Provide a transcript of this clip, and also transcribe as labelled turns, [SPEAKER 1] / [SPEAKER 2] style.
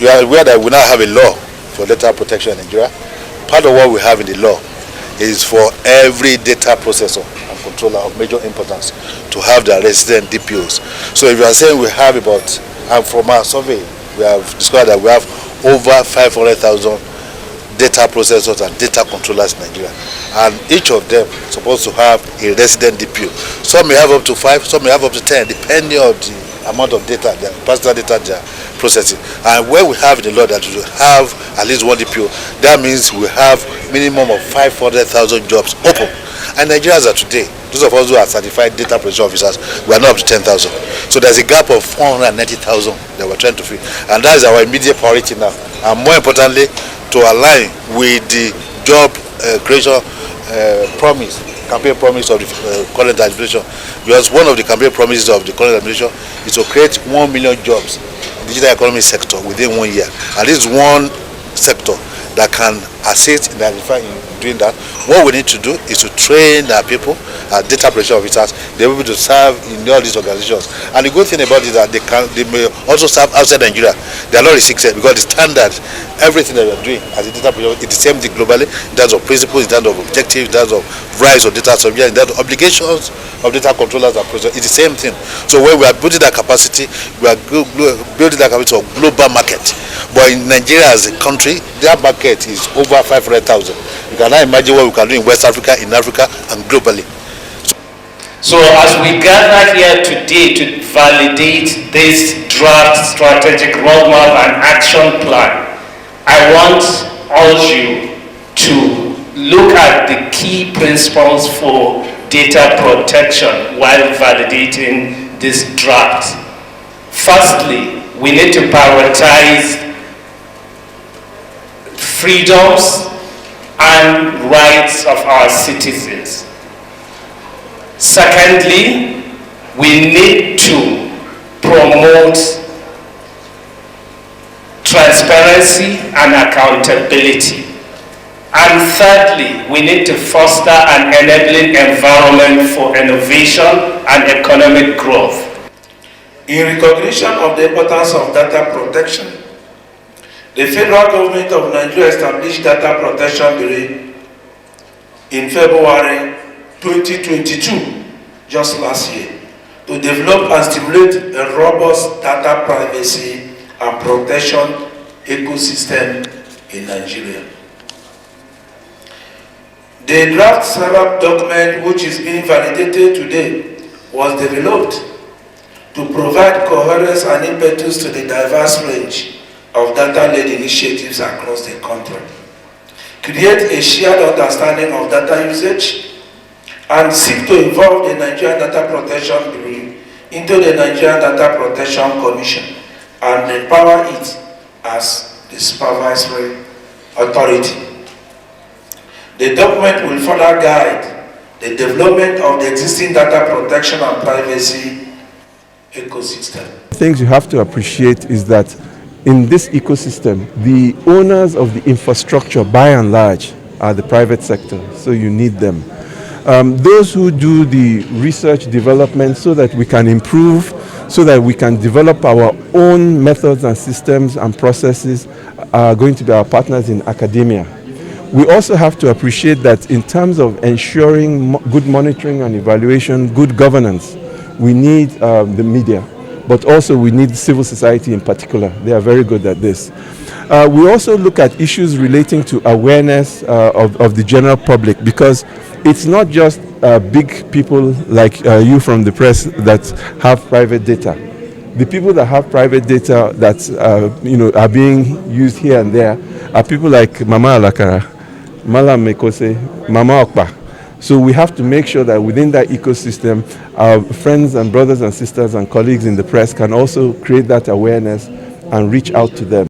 [SPEAKER 1] You are aware that we now have a law for data protection in Nigeria. Part of what we have in the law is for every data processor and controller of major importance to have their resident DPOs. So if you are saying we have about, and from our survey, we have discovered that we have over 500,000 data processors and data controllers in Nigeria, and each of them is supposed to have a resident DPO. Some may have up to 5, some may have up to 10, depending on the amount of data, their personal data they are processing. And where we have in the law that we have at least one DPO, that means we have minimum of 500,000 jobs open. And Nigerians are today, those of us who are certified data protection officers, we are not up to 10,000. So there's a gap of 490,000 that we're trying to fill, and that is our immediate priority now. And more importantly, to align with the job creation campaign promise of the current administration. Because one of the campaign promises of the current administration is to create 1 million jobs in the digital economy sector within 1 year. And this is one sector that can assist in identifying doing that. What we need to do is to train our people, our data protection officers. They will be able to serve in all these organizations. And the good thing about it is that they may also serve outside Nigeria. They are not restricted because the standard, everything that we are doing as a data protection is the same thing globally in terms of principles, in terms of objectives, in terms of rights of data subjects, in terms of obligations of data controllers and processors. It's the same thing. So when we are building that capacity, we are building that capacity of global market. But in Nigeria as a country, that market is over 500,000. You can now imagine what we can do in West Africa, in Africa, and globally.
[SPEAKER 2] So as we gather here today to validate this draft strategic roadmap and action plan, I want all you to look at the key principles for data protection while validating this draft. Firstly, we need to prioritize freedoms and rights of our citizens. Secondly, we need to promote transparency and accountability. And thirdly, we need to foster an enabling environment for innovation and economic growth.
[SPEAKER 3] In recognition of the importance of data protection, the federal government of Nigeria established Data Protection Bureau in February 2022, just last year, to develop and stimulate a robust data privacy and protection ecosystem in Nigeria. The draft SARAP document, which is being validated today, was developed to provide coherence and impetus to the diverse range of data-led initiatives across the country, create a shared understanding of data usage, and seek to involve the Nigerian Data Protection Bureau into the Nigerian Data Protection Commission and empower it as the supervisory authority. The document will further guide the development of the existing data protection and privacy ecosystem.
[SPEAKER 4] Things you have to appreciate is that in this ecosystem, the owners of the infrastructure, by and large, are the private sector, so you need them. Those who do the research development so that we can improve, so that we can develop our own methods and systems and processes, are going to be our partners in academia. We also have to appreciate that in terms of ensuring good monitoring and evaluation, good governance, we need the media, but also we need civil society in particular. They are very good at this. We also look at issues relating to awareness of the general public, because it's not just big people like you from the press that have private data. The people that have private data that are being used here and there are people like Mama Alakara, Malam Mekose, Mama Okpa. So we have to make sure that within that ecosystem, our friends and brothers and sisters and colleagues in the press can also create that awareness and reach out to them.